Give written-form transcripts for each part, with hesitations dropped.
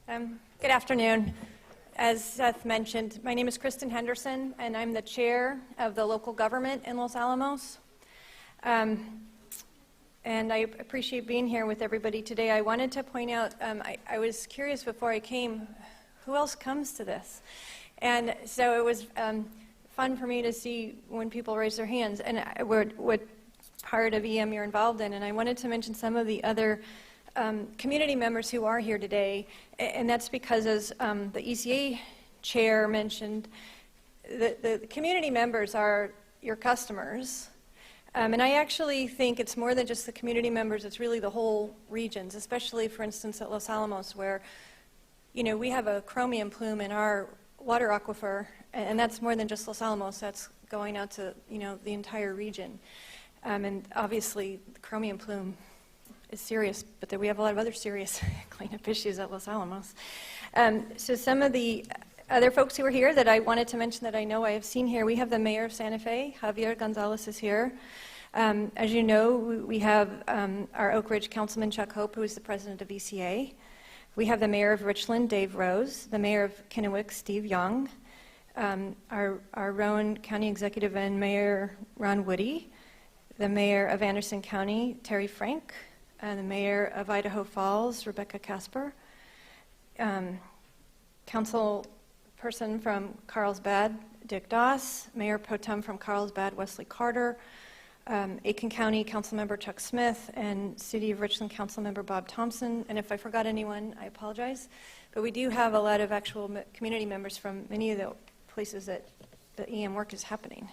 Good afternoon. As Seth mentioned, my name is Kristin Henderson, and I'm the chair of the local government in Los Alamos. And I appreciate being here with everybody today. I wanted to point out, I was curious before I came, who else comes to this? And so it was fun for me to see when people raise their hands and what part of EM you're involved in. And I wanted to mention some of the other community members who are here today, and that's because, as the ECA chair mentioned, the community members are your customers. And I actually think it's more than just the community members, it's really the whole regions, especially, for instance, at Los Alamos, where, you know, we have a chromium plume in our water aquifer, and that's more than just Los Alamos, that's going out to, you know, the entire region. And obviously, the chromium plume is serious, but we have a lot of other serious cleanup issues at Los Alamos. So some of the other folks who are here that I wanted to mention that I know I have seen here, we have the mayor of Santa Fe, Javier Gonzalez is here. As you know, we have our Oak Ridge Councilman Chuck Hope, who is the president of ECA. We have the mayor of Richland, Dave Rose, the mayor of Kennewick, Steve Young, our Rowan County Executive and Mayor Ron Woody, the mayor of Anderson County, Terry Frank, the mayor of Idaho Falls, Rebecca Casper, council person from Carlsbad, Dick Doss, Mayor Pro Tem from Carlsbad, Wesley Carter, Aiken County Councilmember Chuck Smith, and City of Richland Councilmember Bob Thompson. And if I forgot anyone, I apologize. But we do have a lot of actual community members from many of the places that the EM work is happening.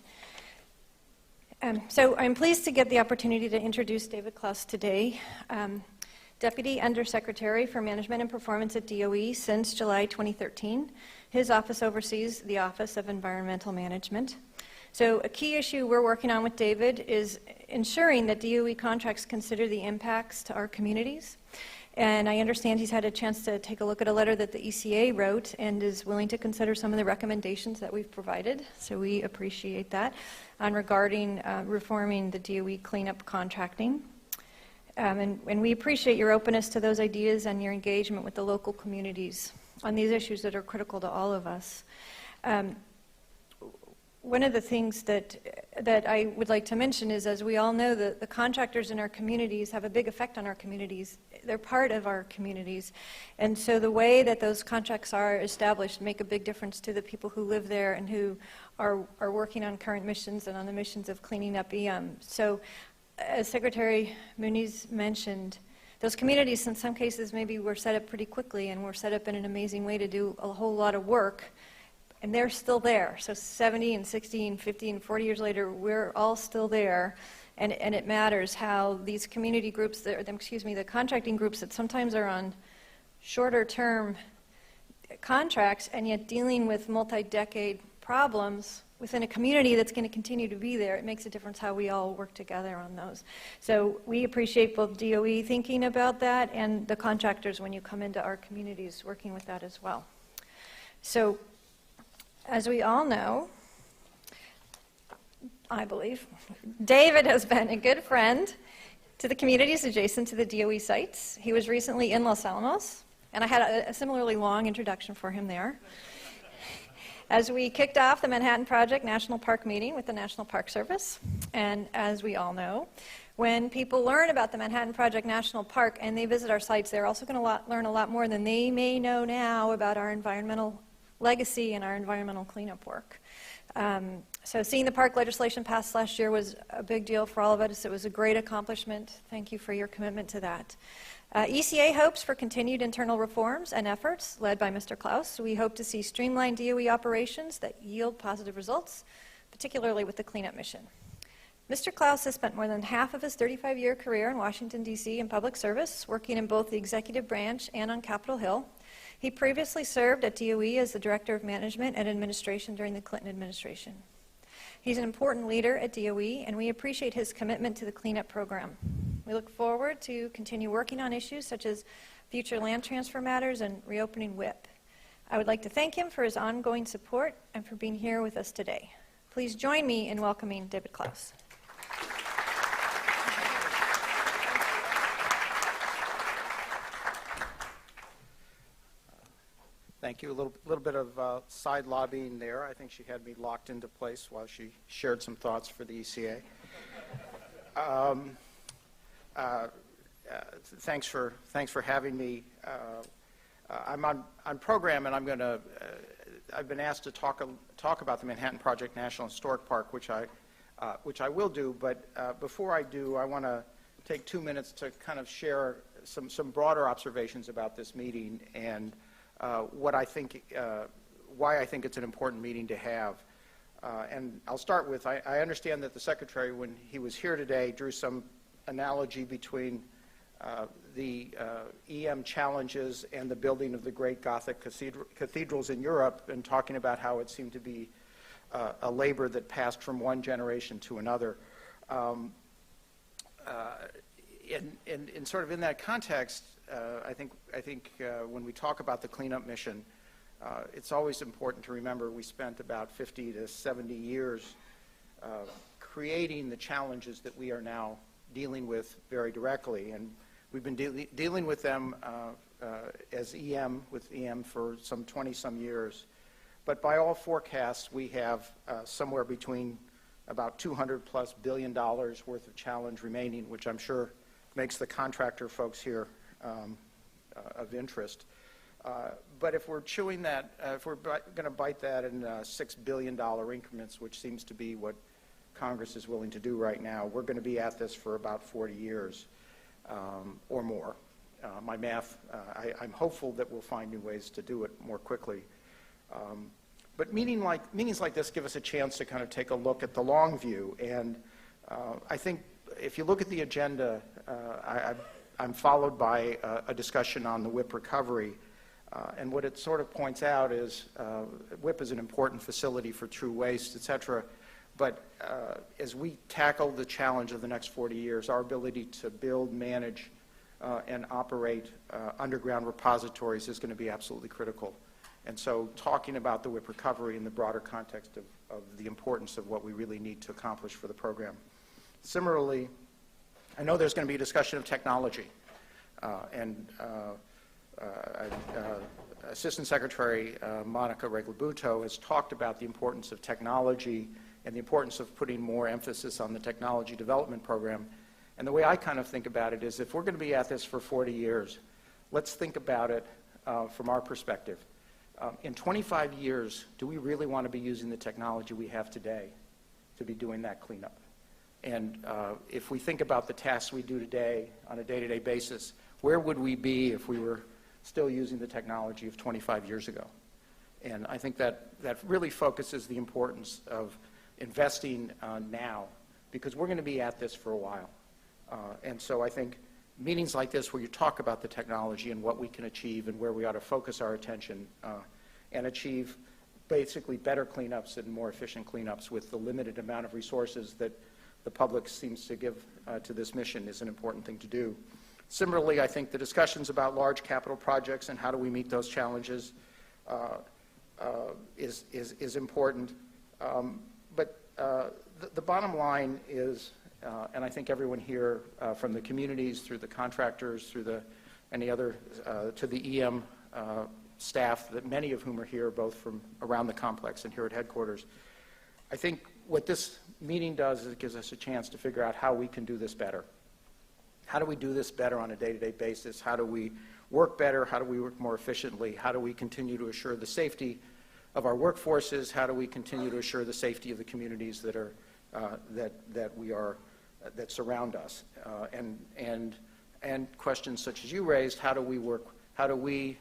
So I'm pleased to get the opportunity to introduce David Klaus today, Deputy Undersecretary for Management and Performance at DOE since July 2013. His office oversees the Office of Environmental Management. So a key issue we're working on with David is ensuring that DOE contracts consider the impacts to our communities. And I understand he's had a chance to take a look at a letter that the ECA wrote and is willing to consider some of the recommendations that we've provided. So we appreciate that regarding reforming the DOE cleanup contracting. And we appreciate your openness to those ideas and your engagement with the local communities on these issues that are critical to all of us. One of the things that I would like to mention is, as we all know, the contractors in our communities have a big effect on our communities. They're part of our communities. And so the way that those contracts are established make a big difference to the people who live there and who are working on current missions and on the missions of cleaning up EM. So as Secretary Muniz mentioned, those communities in some cases maybe were set up pretty quickly and were set up in an amazing way to do a whole lot of work. And they're still there. So 70 and 60 and 50 and 40 years later, we're all still there. And it matters how these community groups, the contracting groups that sometimes are on shorter term contracts and yet dealing with multi-decade problems within a community that's going to continue to be there. It makes a difference how we all work together on those. So we appreciate both DOE thinking about that and the contractors when you come into our communities working with that as well. So as we all know, I believe, David has been a good friend to the communities adjacent to the DOE sites. He was recently in Los Alamos, and I had a similarly long introduction for him there. As we kicked off the Manhattan Project National Park meeting with the National Park Service, and as we all know, when people learn about the Manhattan Project National Park and they visit our sites, they're also going to learn a lot more than they may know now about our environmental legacy and our environmental cleanup work. So seeing the park legislation passed last year was a big deal for all of us. It was a great accomplishment. Thank you for your commitment to that. ECA hopes for continued internal reforms and efforts led by Mr. Klaus. We hope to see streamlined DOE operations that yield positive results, particularly with the cleanup mission. Mr. Klaus has spent more than half of his 35-year career in Washington, D.C. in public service, working in both the executive branch and on Capitol Hill. He previously served at DOE as the Director of Management and Administration during the Clinton administration. He's an important leader at DOE, and we appreciate his commitment to the cleanup program. We look forward to continue working on issues such as future land transfer matters and reopening WIP. I would like to thank him for his ongoing support and for being here with us today. Please join me in welcoming David Klaus. Thank you. A little bit of side lobbying there. I think she had me locked into place while she shared some thoughts for the ECA. Thanks for having me. I'm on program, and I've been asked to talk about the Manhattan Project National Historic Park, which I will do. But before I do, I want to take 2 minutes to kind of share some broader observations about this meeting and what I think, why I think it's an important meeting to have. And I'll start with, I understand that the Secretary, when he was here today, drew some analogy between the EM challenges and the building of the great Gothic cathedrals in Europe, and talking about how it seemed to be a labor that passed from one generation to another. And sort of in that context, I think when we talk about the cleanup mission, it's always important to remember we spent about 50 to 70 years creating the challenges that we are now dealing with very directly. And we've been dealing with them as with EM for some 20-some years. But by all forecasts, we have somewhere between about $200+ billion worth of challenge remaining, which I'm sure makes the contractor folks here of interest. But if we're chewing that, if we're going to bite that in $6 billion increments, which seems to be what Congress is willing to do right now, we're going to be at this for about 40 years or more. My math, I'm hopeful that we'll find new ways to do it more quickly. But meetings like this give us a chance to kind of take a look at the long view. And I think if you look at the agenda, I'm followed by a discussion on the WIP recovery. And what it sort of points out is WIP is an important facility for true waste, et cetera. But as we tackle the challenge of the next 40 years, our ability to build, manage, and operate underground repositories is going to be absolutely critical. And so talking about the WIP recovery in the broader context of the importance of what we really need to accomplish for the program. Similarly, I know there's going to be a discussion of technology. Assistant Secretary Monica Reglabuto has talked about the importance of technology and the importance of putting more emphasis on the technology development program. And the way I kind of think about it is, if we're going to be at this for 40 years, let's think about it from our perspective. In 25 years, do we really want to be using the technology we have today to be doing that cleanup? And if we think about the tasks we do today on a day-to-day basis, where would we be if we were still using the technology of 25 years ago? And I think that really focuses the importance of investing now, because we're going to be at this for a while. And so I think meetings like this, where you talk about the technology and what we can achieve and where we ought to focus our attention and achieve basically better cleanups and more efficient cleanups with the limited amount of resources that the public seems to give to this mission, is an important thing to do. Similarly, I think the discussions about large capital projects and how do we meet those challenges is important. But the bottom line is, and I think everyone here, from the communities through the contractors, through any other, to the EM staff, that many of whom are here, both from around the complex and here at headquarters, I think what this meeting does is it gives us a chance to figure out how we can do this better. How do we do this better on a day-to-day basis? How do we work better? How do we work more efficiently? How do we continue to assure the safety of our workforces? How do we continue to assure the safety of the communities that are that surround us? And questions such as you raised: how do we work? How do we,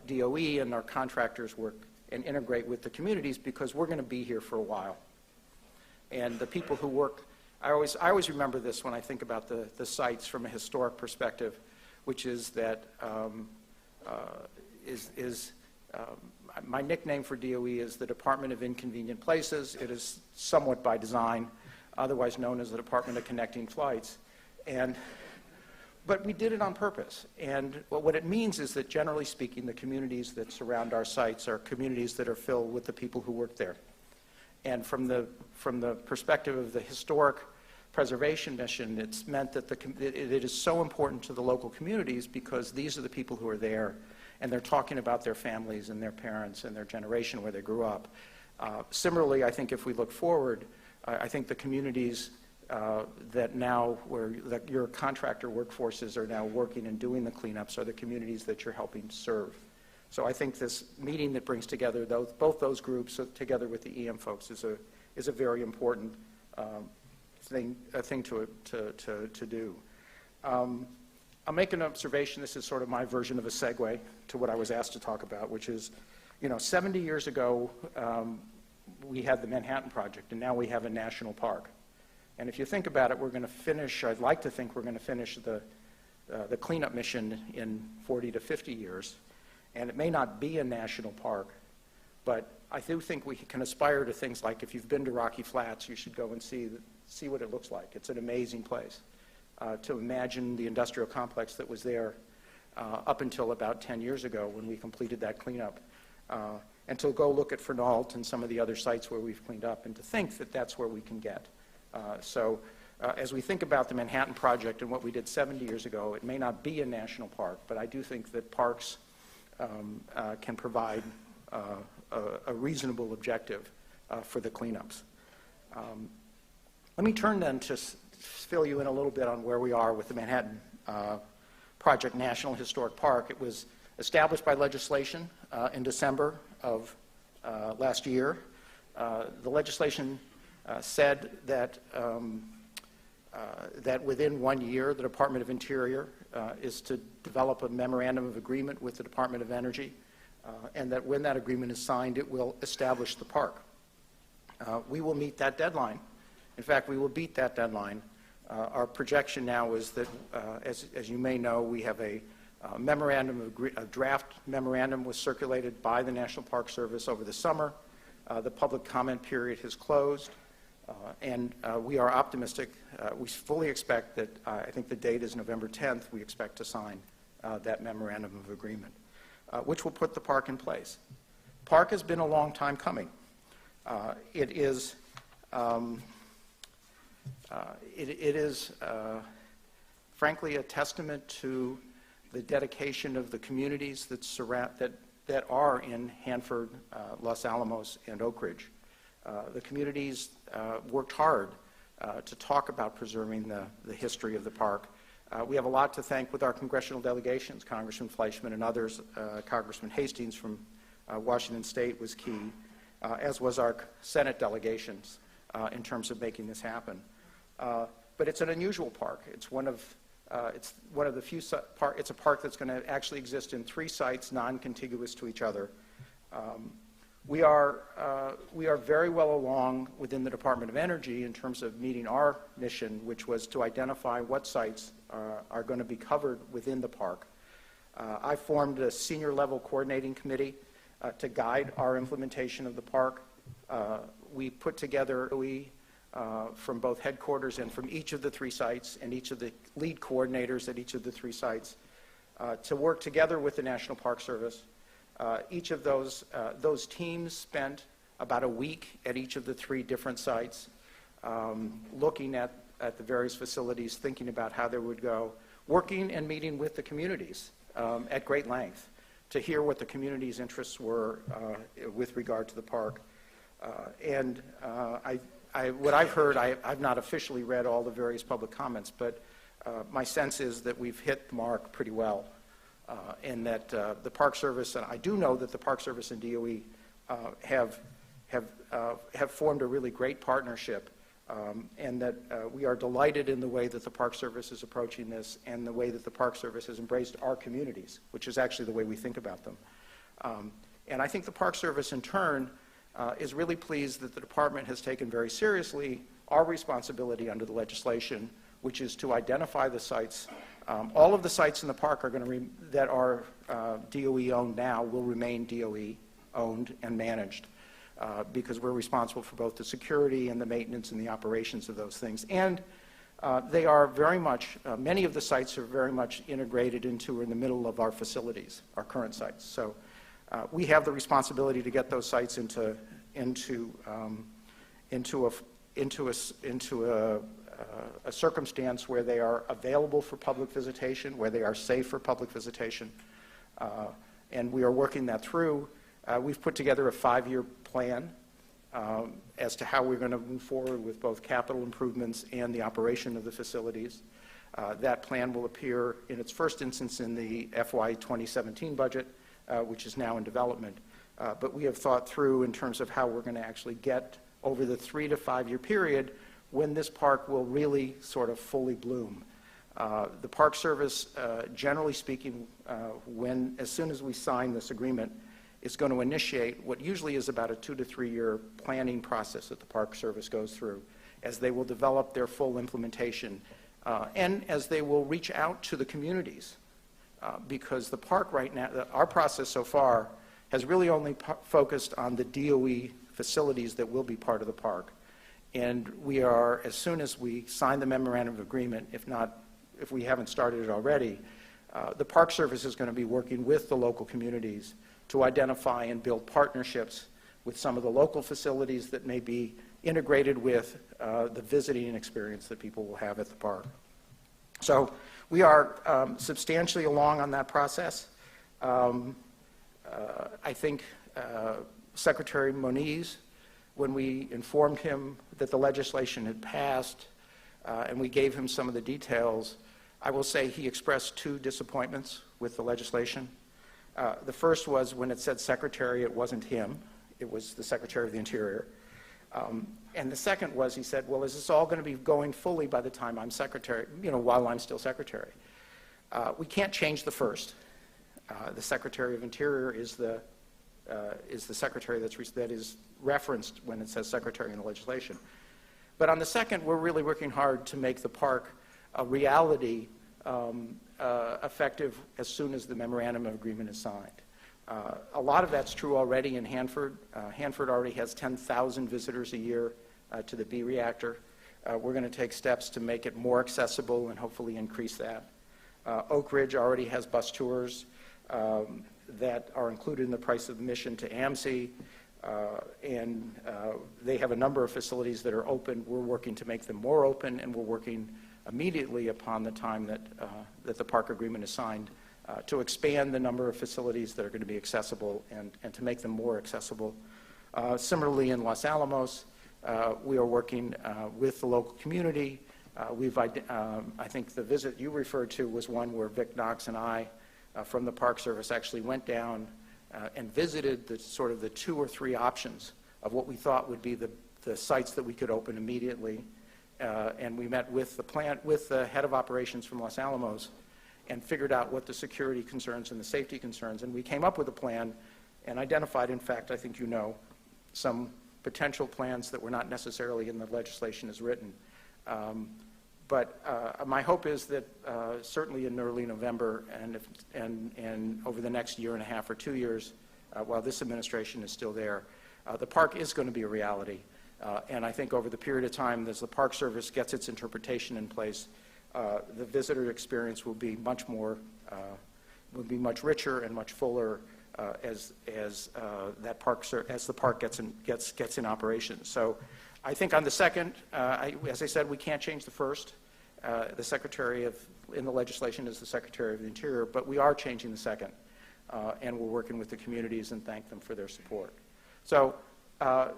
DOE and our contractors, work and integrate with the communities, because we're going to be here for a while. And the people who work, I always remember this when I think about the sites from a historic perspective, which is that my nickname for DOE is the Department of Inconvenient Places. It is somewhat by design, otherwise known as the Department of Connecting Flights. But we did it on purpose. And what it means is that, generally speaking, the communities that surround our sites are communities that are filled with the people who work there. And from the perspective of the historic preservation mission, it's meant that it is so important to the local communities because these are the people who are there, and they're talking about their families and their parents and their generation where they grew up. Similarly, I think if we look forward, I think the communities that now where your contractor workforces are now working and doing the cleanups are the communities that you're helping serve. So I think this meeting that brings together both those groups together with the EM folks is a very important thing to do. I'll make an observation. This is sort of my version of a segue to what I was asked to talk about, which is, 70 years ago, we had the Manhattan Project, and now we have a national park. And if you think about it, we're going to finish, I'd like to think we're going to finish the cleanup mission in 40 to 50 years. And it may not be a national park, but I do think we can aspire to things like, if you've been to Rocky Flats, you should go and see what it looks like. It's an amazing place. To imagine the industrial complex that was there up until about 10 years ago when we completed that cleanup. And to go look at Fernald and some of the other sites where we've cleaned up, and to think that that's where we can get. So as we think about the Manhattan Project and what we did 70 years ago, it may not be a national park, but I do think that parks can provide a reasonable objective for the cleanups. Let me turn then to fill you in a little bit on where we are with the Manhattan Project National Historic Park. It was established by legislation in December of last year. The legislation said that that within 1 year, the Department of Interior is to develop a memorandum of agreement with the Department of Energy, and that when that agreement is signed, it will establish the park. We will meet that deadline. In fact, we will beat that deadline. Our projection now is that, as you may know, we have a draft memorandum was circulated by the National Park Service over the summer. The public comment period has closed, and we are optimistic. We fully expect that, I think the date is November 10th, we expect to sign that memorandum of agreement, which will put the park in place. Park has been a long time coming. It is frankly a testament to the dedication of the communities that are in Hanford, Los Alamos, and Oak Ridge. The communities worked hard to talk about preserving the history of the park. We have a lot to thank with our congressional delegations, Congressman Fleischman and others. Congressman Hastings from Washington State was key, as was our Senate delegations in terms of making this happen. But it's an unusual park. It's one of the few it's a park that's going to actually exist in 3 sites non-contiguous to each other. We are very well along within the Department of Energy in terms of meeting our mission, which was to identify what sites are going to be covered within the park. I formed a senior level coordinating committee to guide our implementation of the park. We put together from both headquarters and from each of the 3 sites and each of the lead coordinators at each of the 3 sites to work together with the National Park Service. Each of those teams spent about a week at each of the 3 different sites, looking at the various facilities, thinking about how they would go, working and meeting with the communities at great length to hear what the community's interests were with regard to the park. What I've heard, I've not officially read all the various public comments, but my sense is that we've hit the mark pretty well, and that the Park Service, and I do know that the Park Service and DOE have formed a really great partnership, and that we are delighted in the way that the Park Service is approaching this and the way that the Park Service has embraced our communities, which is actually the way we think about them. And I think the Park Service, in turn, is really pleased that the department has taken very seriously our responsibility under the legislation, which is to identify the sites. All of the sites in the park that are DOE owned now will remain DOE owned and managed because we're responsible for both the security and the maintenance and the operations of those things. And they are very much, many of the sites are very much integrated into or in the middle of our facilities, our current sites. So we have the responsibility to get those sites into a circumstance where they are available for public visitation, where they are safe for public visitation, and we are working that through. We've put together a 5-year plan as to how we're going to move forward with both capital improvements and the operation of the facilities. That plan will appear in its first instance in the FY 2017 budget, which is now in development. But we have thought through in terms of how we're going to actually get over the 3 to 5 year period when this park will really sort of fully bloom. The Park Service, generally speaking, as soon as we sign this agreement, is going to initiate what usually is about a 2 to 3 year planning process that the Park Service goes through, as they will develop their full implementation, and as they will reach out to the communities. Because the park right now, our process so far has really only focused on the DOE facilities that will be part of the park. And we are, as soon as we sign the memorandum of agreement, if we haven't started it already, the Park Service is going to be working with the local communities to identify and build partnerships with some of the local facilities that may be integrated with the visiting experience that people will have at the park. So we are substantially along on that process. I think Secretary Moniz, when we informed him that the legislation had passed and we gave him some of the details, I will say he expressed 2 disappointments with the legislation. The first was when it said Secretary, it wasn't him. It was the Secretary of the Interior. And the second was, he said, well, is this all going to be going fully by the time I'm Secretary, while I'm still Secretary? We can't change the first. The Secretary of Interior is the Secretary that is referenced when it says Secretary in the legislation. But on the second, we're really working hard to make the park a reality, effective as soon as the memorandum of agreement is signed. A lot of that's true already in Hanford. Hanford already has 10,000 visitors a year to the B reactor. We're going to take steps to make it more accessible and hopefully increase that. Oak Ridge already has bus tours that are included in the price of admission to AMC, and they have a number of facilities that are open. We're working to make them more open, and we're working immediately upon the time that the park agreement is signed to expand the number of facilities that are going to be accessible and to make them more accessible. Similarly, in Los Alamos, we are working with the local community. I think the visit you referred to was one where Vic Knox and I from the Park Service actually went down and visited the 2 or 3 options of what we thought would be the sites that we could open immediately. And we met with the head of operations from Los Alamos and figured out what the security concerns and the safety concerns. And we came up with a plan and identified, in fact, I think some potential plans that were not necessarily in the legislation as written. But my hope is that certainly in early November and over the next 1.5 years or 2 years, while this administration is still there, the park is going to be a reality. And I think over the period of time, as the Park Service gets its interpretation in place, the visitor experience will be much richer and much fuller as the park gets in operation. So I think on the second, as I said, we can't change the first. The Secretary in the legislation is the Secretary of the Interior, but we are changing the second, and we're working with the communities and thank them for their support. So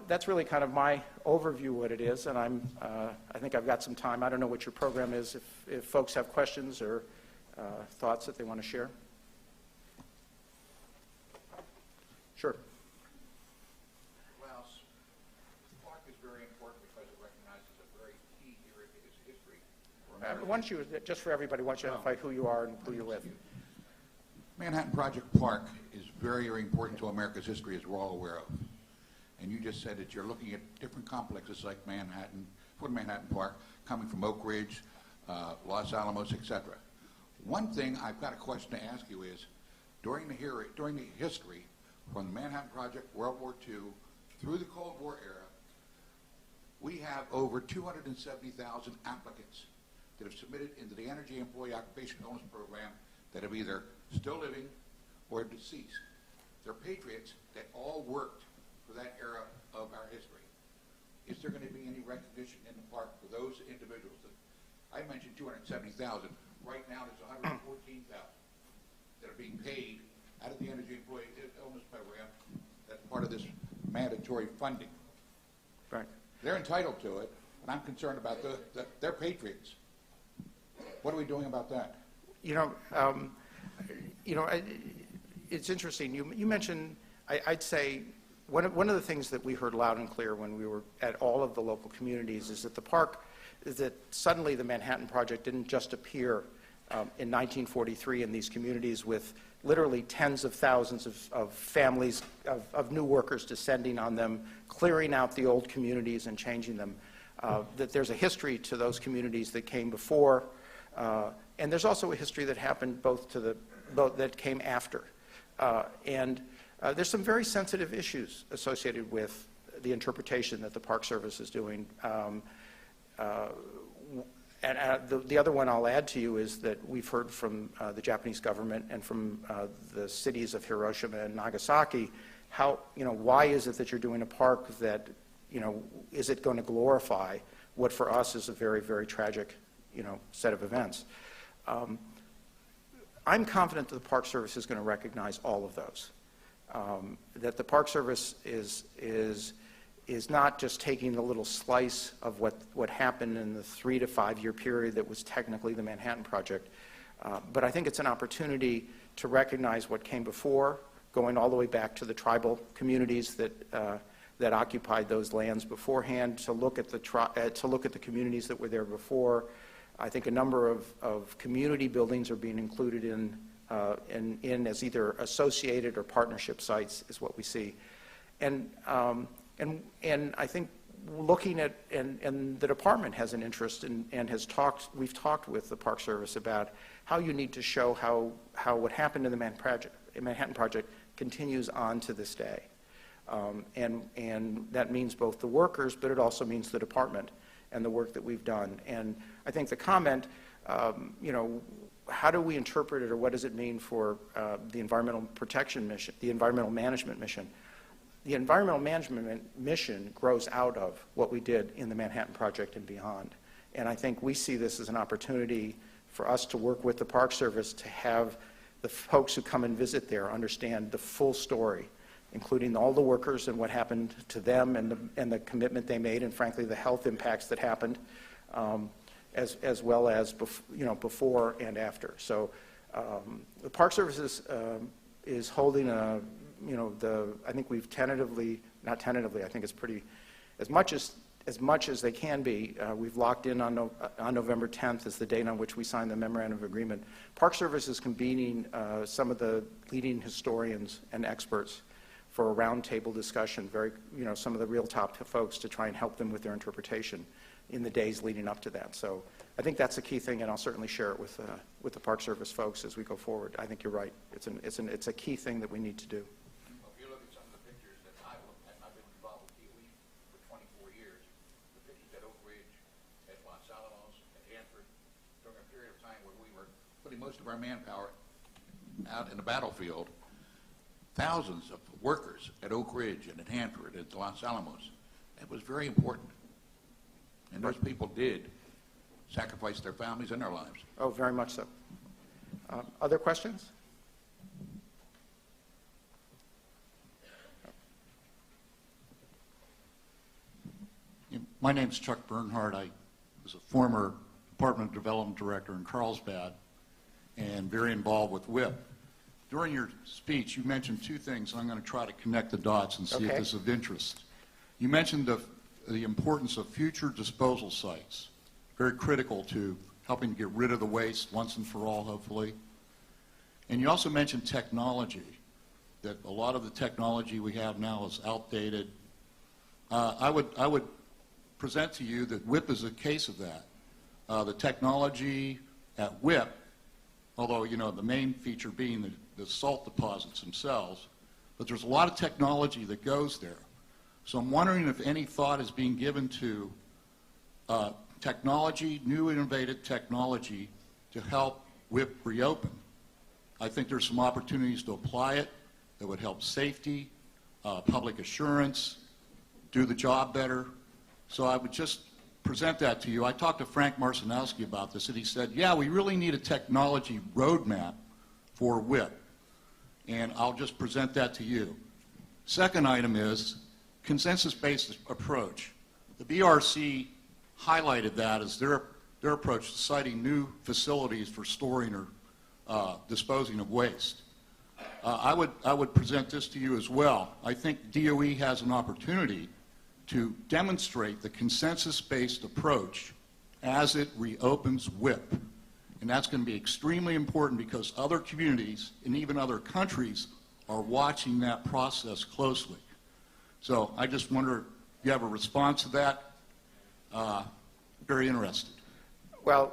that's really kind of my overview of what it is, and I think I've got some time. I don't know what your program is, if folks have questions or thoughts that they want to share. Sure. Klaus, the park is very important because it recognizes a very key era in its history. Why don't you, just for everybody, why don't you identify who you are and who you're with? Manhattan Project Park is very, very important to America's history, as we're all aware of. And you just said that you're looking at different complexes like Manhattan Park, coming from Oak Ridge, Los Alamos, etc. One thing I've got a question to ask you is, during the history, from the Manhattan Project, World War II, through the Cold War era, we have over 270,000 applicants that have submitted into the Energy Employee Occupation Bonus Program that have either still living or deceased. They're patriots that all worked for that era of our history. is there going to be any recognition in the park for those individuals? I mentioned 270,000. Right now, there's 114,000 that are being paid out of the Energy Employee Illness Program. That's part of this mandatory funding. Right. They're entitled to it, and I'm concerned about their patriots. What are we doing about that? It's interesting. You mentioned, I'd say, one of the things that we heard loud and clear when we were at all of the local communities is that the park, is that suddenly the Manhattan Project didn't just appear in 1943 in these communities with literally tens of thousands of families, of new workers descending on them, clearing out the old communities and changing them. That there's a history to those communities that came before, and there's also a history that happened that came after. There's some very sensitive issues associated with the interpretation that the Park Service is doing. The other one I'll add to you is that we've heard from the Japanese government and from the cities of Hiroshima and Nagasaki, why is it that you're doing a park that, is it going to glorify what for us is a very, very tragic, set of events? I'm confident that the Park Service is going to recognize all of those. That the Park Service is not just taking a little slice of what happened in the 3 to 5 year period that was technically the Manhattan Project, but I think it's an opportunity to recognize what came before, going all the way back to the tribal communities that occupied those lands beforehand, to look at the communities that were there before. I think a number of community buildings are being included in as either associated or partnership sites is what we see. And I think looking at, and the department has an interest in, and we've talked with the Park Service about how you need to show how what happened in the Manhattan Project continues on to this day. And that means both the workers, but it also means the department and the work that we've done. And I think the comment, how do we interpret it, or what does it mean for the environmental protection mission, the environmental management mission? The environmental management mission grows out of what we did in the Manhattan Project and beyond. And I think we see this as an opportunity for us to work with the Park Service to have the folks who come and visit there understand the full story, including all the workers and what happened to them and the commitment they made, and frankly the health impacts that happened, as well as before and after. So the Park Service is holding a, I think we've tentatively, not tentatively, I think it's pretty, as much as they can be, we've locked in on November 10th as the date on which we signed the memorandum of agreement. Park Service is convening some of the leading historians and experts for a roundtable discussion, some of the real top folks to try and help them with their interpretation in the days leading up to that. So I think that's a key thing, and I'll certainly share it with the Park Service folks as we go forward. I think you're right. It's a key thing that we need to do. Well, if you look at some of the pictures that I've looked at, I've been involved with DOE for 24 years, the pictures at Oak Ridge, at Los Alamos, at Hanford, during a period of time where we were putting most of our manpower out in the battlefield, thousands of workers at Oak Ridge and at Hanford, at Los Alamos. It was very important. And those people did sacrifice their families and their lives. Oh, very much so. Other questions? My name is Chuck Bernhardt. I was a former Department of Development Director in Carlsbad and very involved with WIP. During your speech, you mentioned two things, and I'm going to try to connect the dots and see if this is of interest. You mentioned the importance of future disposal sites, very critical to helping to get rid of the waste once and for all, hopefully. And you also mentioned technology, that a lot of the technology we have now is outdated. I would present to you that WIP is a case of that. The technology at WIP, although the main feature being the salt deposits themselves, but there's a lot of technology that goes there. So I'm wondering if any thought is being given to technology, new innovative technology, to help WIP reopen. I think there's some opportunities to apply it that would help safety, public assurance, do the job better. So I would just present that to you. I talked to Frank Marcinowski about this, and he said, yeah, we really need a technology roadmap for WIP. And I'll just present that to you. Second item is consensus-based approach. The BRC highlighted that as their approach to citing new facilities for storing or disposing of waste. I would present this to you as well. I think DOE has an opportunity to demonstrate the consensus-based approach as it reopens WIP. And that's going to be extremely important because other communities and even other countries are watching that process closely. So I just wonder if you have a response to that. Very interested. Well,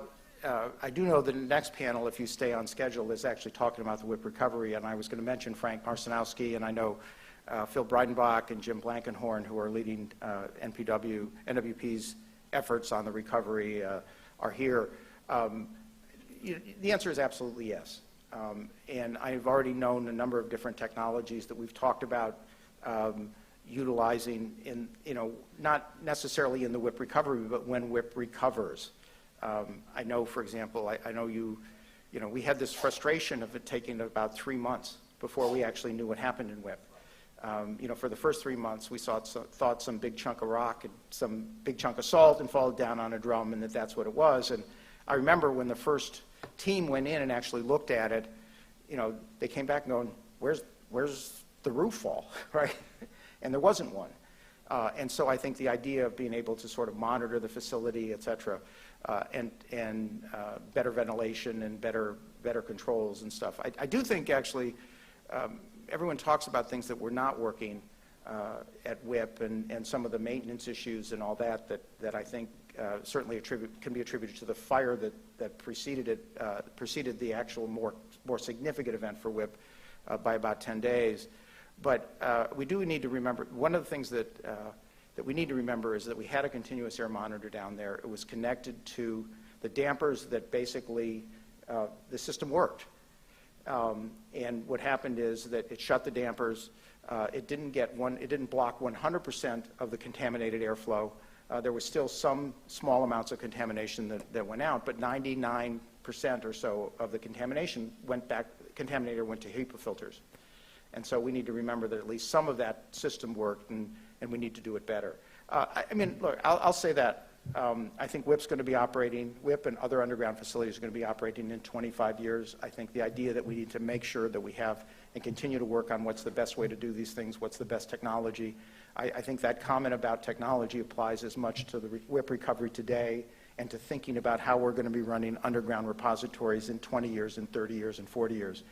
I do know that the next panel, if you stay on schedule, is actually talking about the WIP recovery, and I was going to mention Frank Marcinowski, and I know Phil Breidenbach and Jim Blankenhorn, who are leading NWP's efforts on the recovery, are here. The answer is absolutely yes. And I've already known a number of different technologies that we've talked about utilizing in, not necessarily in the WIP recovery, but when WIP recovers. I know, for example, I know we had this frustration of it taking about 3 months before we actually knew what happened in WIP. For the first 3 months, we thought some big chunk of rock and some big chunk of salt and fall down on a drum, and that's what it was. And I remember when the first team went in and actually looked at it, they came back going, where's the roof fall, right? And there wasn't one. And so I think the idea of being able to sort of monitor the facility, et cetera, and better ventilation and better controls and stuff. I do think actually everyone talks about things that were not working at WIP and some of the maintenance issues and all that I think certainly can be attributed to the fire that preceded the actual more significant event for WIP by about 10 days. But we do need to remember, one of the things that we need to remember is that we had a continuous air monitor down there. It was connected to the dampers that basically the system worked. And what happened is that it shut the dampers. It didn't block 100% of the contaminated airflow. There was still some small amounts of contamination that went out, but 99% or so of the contamination contaminator went to HEPA filters. And so we need to remember that at least some of that system worked, and we need to do it better. Look, I'll say that. I think WIP's going to be operating, WIP and other underground facilities are going to be operating in 25 years. I think the idea that we need to make sure that we have and continue to work on what's the best way to do these things, what's the best technology. I think that comment about technology applies as much to the WIP recovery today and to thinking about how we're going to be running underground repositories in 20 years, and 30 years, and 40 years.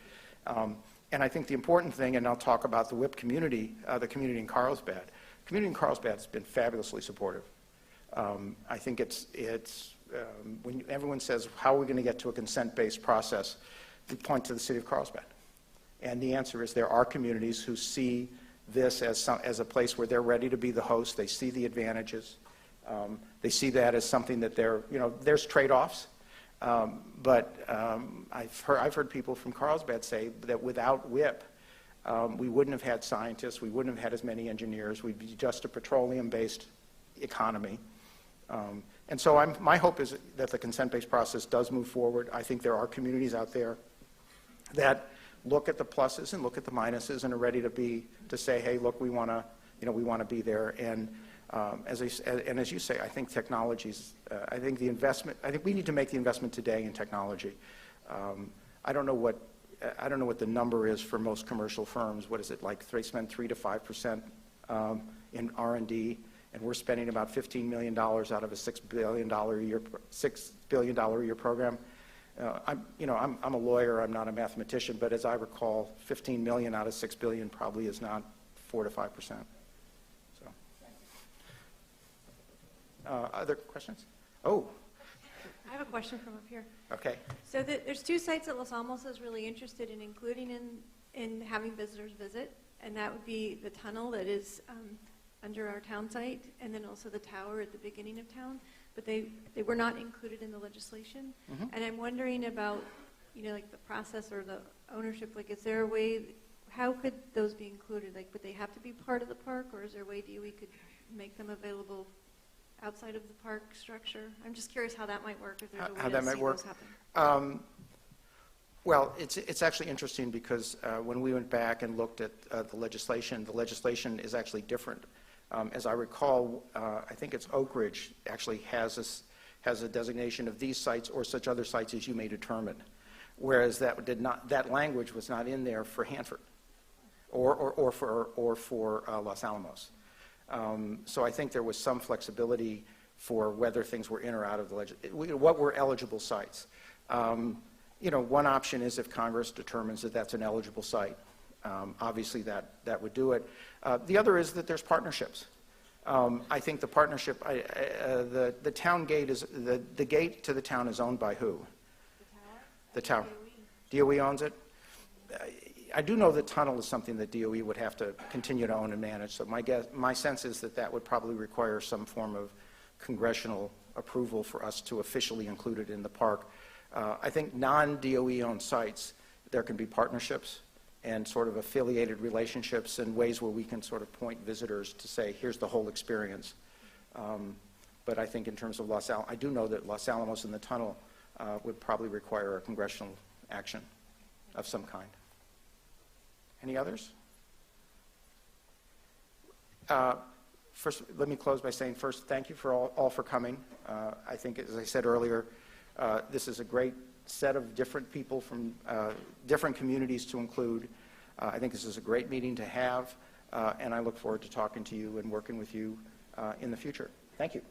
And I think the important thing, and I'll talk about the WIP community, the community in Carlsbad. The community in Carlsbad has been fabulously supportive. I think when everyone says, how are we going to get to a consent-based process, we point to the city of Carlsbad. And the answer is there are communities who see this as a place where they're ready to be the host. They see the advantages. They see that as something that there's trade-offs. But I've heard people from Carlsbad say that without WIP, we wouldn't have had scientists, we wouldn't have had as many engineers, we'd be just a petroleum-based economy. And so my hope is that the consent-based process does move forward. I think there are communities out there that look at the pluses and look at the minuses and are ready to say, hey, look, we want to be there. And as you say, I think technologies. I think we need to make the investment today in technology. I don't know what the number is for most commercial firms. What is it like? They spend 3 to 5% in R&D, and we're spending about $15 million out of a $6 billion a year program. I'm a lawyer. I'm not a mathematician, but as I recall, 15 million out of 6 billion probably is not 4 to 5%. So, other questions? Oh, I have a question from up here. okay. So there's 2 sites that Los Alamos is really interested in including in having visitors visit, and that would be the tunnel that is under our town site, and then also the tower at the beginning of town. But they were not included in the legislation. Mm-hmm. And I'm wondering about, like the process or the ownership. Like, is there a way? How could those be included? Like, would they have to be part of the park, or is there a way DOE could make them available outside of the park structure? I'm just curious how that might work, if there's a way How to that might see work? those happen. Well, it's actually interesting because when we went back and looked at the legislation is actually different. As I recall, I think it's Oak Ridge actually has a designation of these sites or such other sites as you may determine, whereas that language was not in there for Hanford or for Los Alamos. So I think there was some flexibility for whether things were in or out of the what were eligible sites. One option is if Congress determines that that's an eligible site. Obviously, that would do it. The other is that there's partnerships. I think the partnership, the town gate is, the gate to the town is owned by who? The tower. DOE owns it? I do know the tunnel is something that DOE would have to continue to own and manage, so my sense is that would probably require some form of congressional approval for us to officially include it in the park. I think non-DOE owned sites, there can be partnerships and sort of affiliated relationships and ways where we can sort of point visitors to say, here's the whole experience. But I think in terms of Los Alamos, I do know that Los Alamos and the tunnel would probably require a congressional action of some kind. Any others? First, let me close by saying first, thank you for all for coming. I think, as I said earlier, this is a great set of different people from different communities to include. I think this is a great meeting to have, and I look forward to talking to you and working with you in the future. Thank you.